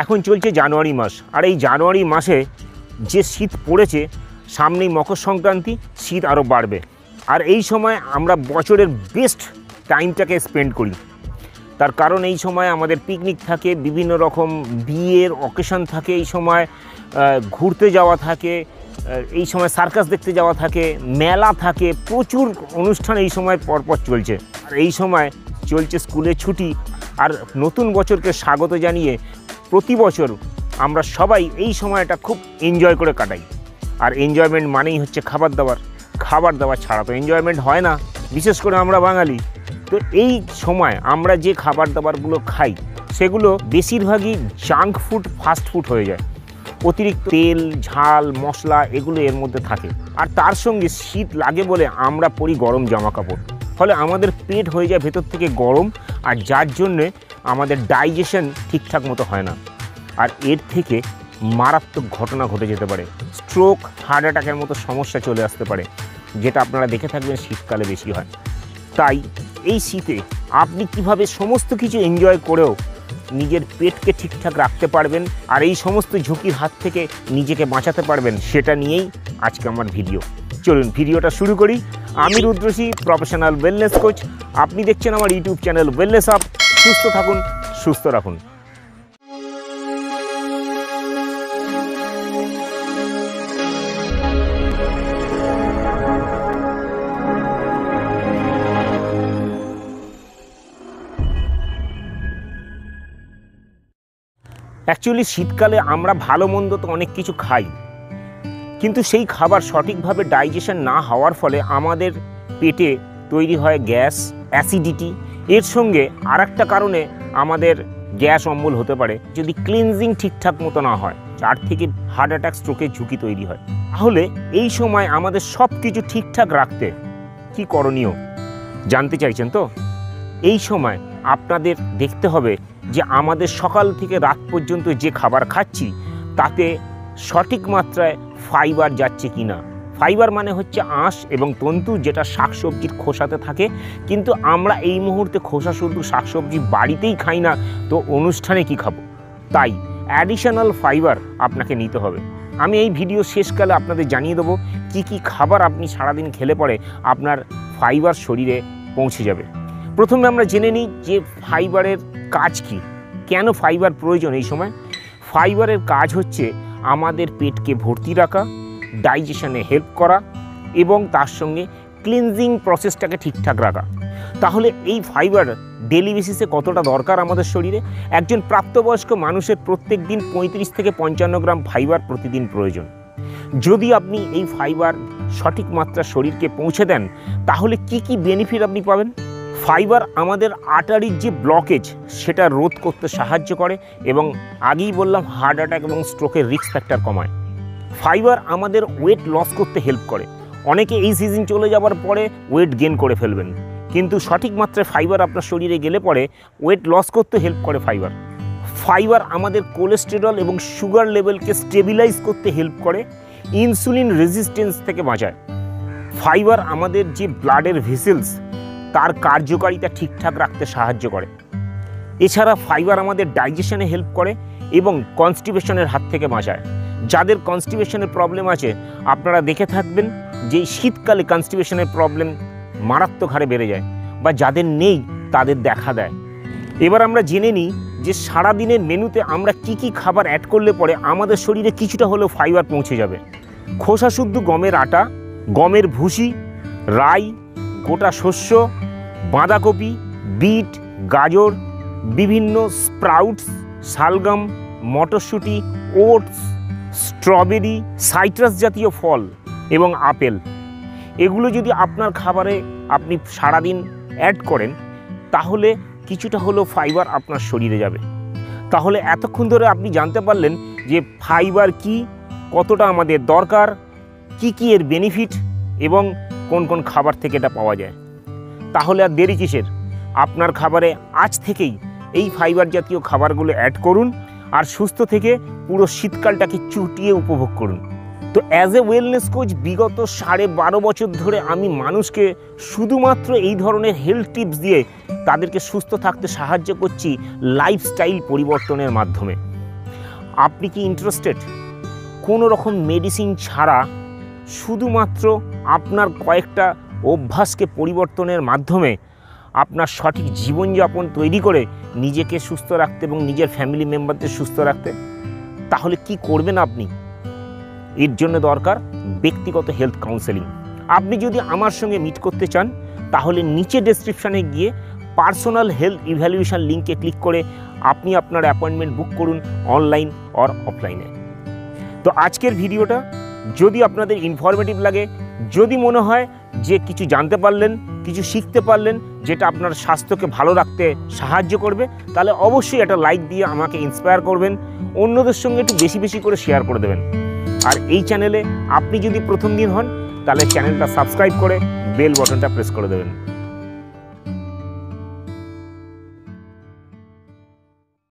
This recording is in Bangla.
এখন চলছে জানুয়ারি মাস, আর এই জানুয়ারি মাসে যে শীত পড়েছে, সামনেই মকর সংক্রান্তি, শীত আরও বাড়বে। আর এই সময় আমরা বছরের বেস্ট টাইমটাকে স্পেন্ড করি। তার কারণ এই সময় আমাদের পিকনিক থাকে, বিভিন্ন রকম বিয়ের অকেশন থাকে, এই সময় ঘুরতে যাওয়া থাকে, এই সময় সার্কাস দেখতে যাওয়া থাকে, মেলা থাকে, প্রচুর অনুষ্ঠান এই সময় পরপর চলছে। আর এই সময় চলছে স্কুলের ছুটি, আর নতুন বছরকে স্বাগত জানিয়ে প্রতি বছর আমরা সবাই এই সময়টা খুব এনজয় করে কাটাই। আর এনজয়মেন্ট মানেই হচ্ছে খাবার দাবার ছাড়া তো এনজয়মেন্ট হয় না, বিশেষ করে আমরা বাঙালি। তো এই সময় আমরা যে খাবার দাবারগুলো খাই সেগুলো বেশিরভাগই জাঙ্ক ফুড, ফাস্ট ফুড হয়ে যায়। অতিরিক্ত তেল, ঝাল, মশলা এগুলো এর মধ্যে থাকে। আর তার সঙ্গে শীত লাগে বলে আমরা পরি গরম জামা কাপড়, ফলে আমাদের পেট হয়ে যায় ভেতর থেকে গরম, আর যার জন্যে আমাদের ডাইজেশন ঠিকঠাক মতো হয় না। আর এর থেকে মারাত্মক ঘটনা ঘটে যেতে পারে, স্ট্রোক, হার্ট অ্যাটাকের মতো সমস্যা চলে আসতে পারে, যেটা আপনারা দেখে থাকবেন শীতকালে বেশি হয়। তাই এই শীতে আপনি কিভাবে সমস্ত কিছু এনজয় করেও নিজের পেটকে ঠিকঠাক রাখতে পারবেন আর এই সমস্ত ঝুঁকির হাত থেকে নিজেকে বাঁচাতে পারবেন, সেটা নিয়েই আজকে আমার ভিডিও। চলুন ভিডিওটা শুরু করি। আমি রুদ্রসী, প্রফেশনাল ওয়েলনেস কোচ। আপনি দেখছেন আমার ইউটিউব চ্যানেল ওয়েলনেস আপ। সুস্থ থাকুন, সুস্থ রাখুন। অ্যাকচুয়ালি শীতকালে আমরা ভালো মন্দ তো অনেক কিছু খাই, কিন্তু সেই খাবার সঠিকভাবে ডাইজেশন না হওয়ার ফলে আমাদের পেটে তৈরি হয় গ্যাস, অ্যাসিডিটি। এর সঙ্গে আর একটা কারণে আমাদের গ্যাস অম্বল হতে পারে যদি ক্লিনজিং ঠিকঠাক মতো না হয়, যার থেকে হার্ট অ্যাটাক, স্ট্রোকের ঝুঁকি তৈরি হয়। তাহলে এই সময় আমাদের সব কিছু ঠিকঠাক রাখতে কি করণীয় জানতে চাইছেন তো? এই সময় আপনাদের দেখতে হবে যে আমাদের সকাল থেকে রাত পর্যন্ত যে খাবার খাচ্ছি তাতে সঠিক মাত্রায় ফাইবার যাচ্ছে কি না। ফাইবার মানে হচ্ছে আঁশ এবং তন্তু, যেটা শাকসবজির খোসাতে থাকে। কিন্তু আমরা এই মুহূর্তে খোসা শুধু শাকসবজি বাড়িতেই খাই না, তো অনুষ্ঠানে কি খাবো? তাই অ্যাডিশনাল ফাইবার আপনাকে নিতে হবে। আমি এই ভিডিও শেষকালে আপনাদের জানিয়ে দেবো কি কি খাবার আপনি সারাদিন খেলে পরে আপনার ফাইবার শরীরে পৌঁছে যাবে। প্রথমে আমরা জেনে নিই যে ফাইবারের কাজ কি, কেন ফাইবার প্রয়োজন এই সময়। ফাইবারের কাজ হচ্ছে আমাদের পেটকে ভর্তি রাখা, ডাইজেশনে হেল্প করা এবং তার সঙ্গে ক্লিনজিং প্রসেসটাকে ঠিকঠাক রাখা। তাহলে এই ফাইবার ডেলি বেসিসে কতটা দরকার আমাদের শরীরে? একজন প্রাপ্তবয়স্ক মানুষের প্রত্যেক দিন 35 থেকে 55 গ্রাম ফাইবার প্রতিদিন প্রয়োজন। যদি আপনি এই ফাইবার সঠিক মাত্রা শরীরকে পৌঁছে দেন তাহলে কি কি বেনিফিট আপনি পাবেন? ফাইবার আমাদের আর্টারির যে ব্লকেজ সেটা রোধ করতে সাহায্য করে এবং আগেই বললাম হার্ট অ্যাটাক এবং স্ট্রোকের রিস্ক ফ্যাক্টর কমায়। ফাইবার আমাদের ওয়েট লস করতে হেল্প করে। অনেকে এই সিজন চলে যাওয়ার পরে ওয়েট গেইন করে ফেলবেন, কিন্তু সঠিক মাত্রায় ফাইবার আপনার শরীরে গেলে পরে ওয়েট লস করতে হেল্প করে ফাইবার। ফাইবার আমাদের কোলেস্টেরল এবং সুগার লেভেলকে স্টেবিলাইজ করতে হেল্প করে, ইনসুলিন রেজিস্ট্যান্স থেকে বাঁচায়। ফাইবার আমাদের যে ব্লাডের ভেসেলস তার কার্যকারিতা ঠিকঠাক রাখতে সাহায্য করে। এছাড়া ফাইবার আমাদের ডাইজেশনে হেল্প করে এবং কনস্টিপেশনের হাত থেকে বাঁচায়। যাদের কনস্টিপেশনের প্রবলেম আছে আপনারা দেখে থাকবেন যে শীতকালে কনস্টিপেশনের প্রবলেম মারাত্মক হারে বেড়ে যায়, বা যাদের নেই তাদের দেখা দেয়। এবার আমরা জেনে নিই যে সারাদিনের মেনুতে আমরা কি কি খাবার অ্যাড করলে পরে আমাদের শরীরে কিছুটা হলেও ফাইবার পৌঁছে যাবে। খোসা শুদ্ধ গমের আটা, গমের ভুসি, রাই, গোটা শস্য, বাঁধাকপি, বিট, গাজর, বিভিন্ন স্প্রাউটস, শালগম, মটরশুঁটি, ওটস, স্ট্রবেরি, সাইট্রাস জাতীয় ফল এবং আপেল, এগুলো যদি আপনার খাবারে আপনি সারাদিন অ্যাড করেন তাহলে কিছুটা হলেও ফাইবার আপনার শরীরে যাবে। তাহলে এতক্ষণ ধরে আপনি জানতে পারলেন যে ফাইবার কি, কতটা আমাদের দরকার, কি কি এর বেনিফিট এবং কোন কোন খাবার থেকে এটা পাওয়া যায়। তাহলে আর দেরি কিসের? আপনার খাবারে আজ থেকেই এই ফাইবার জাতীয় খাবারগুলো অ্যাড করুন আর সুস্থ থেকে পুরো শীতকালটাকে চুটিয়ে উপভোগ করুন। তো অ্যাজ এ ওয়েলনেস কোচ বিগত 12.5 বছর ধরে আমি মানুষকে শুধুমাত্র এই ধরনের হেলথ টিপস দিয়ে তাদেরকে সুস্থ থাকতে সাহায্য করছি লাইফস্টাইল পরিবর্তনের মাধ্যমে। আপনি কি ইন্টারেস্টেড? কোনো রকম মেডিসিন ছাড়া শুধুমাত্র আপনার কয়েকটা অভ্যাসকে পরিবর্তনের মাধ্যমে আপনার সঠিক জীবনযাপন তৈরি করে নিজেকে সুস্থ রাখতে এবং নিজের ফ্যামিলি মেম্বারদের সুস্থ রাখতে? তাহলে কি করবেন আপনি? এর জন্য দরকার ব্যক্তিগত হেলথ কাউন্সেলিং। আপনি যদি আমার সঙ্গে মিট করতে চান তাহলে নিচে ডেসক্রিপশানে গিয়ে পার্সোনাল হেলথ ইভ্যালুয়েশন লিঙ্কে ক্লিক করে আপনি আপনার অ্যাপয়েন্টমেন্ট বুক করুন, অনলাইন অর অফলাইনে। তো আজকের ভিডিওটা যদি আপনাদের ইনফরমেটিভ লাগে, যদি মনে হয় যে কিছু জানতে পারলেন, কিছু শিখতে পারলেন যেটা আপনার স্বাস্থ্যকে ভালো রাখতে সাহায্য করবে, তাহলে অবশ্যই একটা লাইক দিয়ে আমাকে ইন্সপায়ার করবেন, অন্যদের সঙ্গে একটু বেশি বেশি করে শেয়ার করে দেবেন। আর এই চ্যানেলে আপনি যদি প্রথম দিন হন তাহলে চ্যানেলটা সাবস্ক্রাইব করে বেল বাটনটা প্রেস করে দেবেন।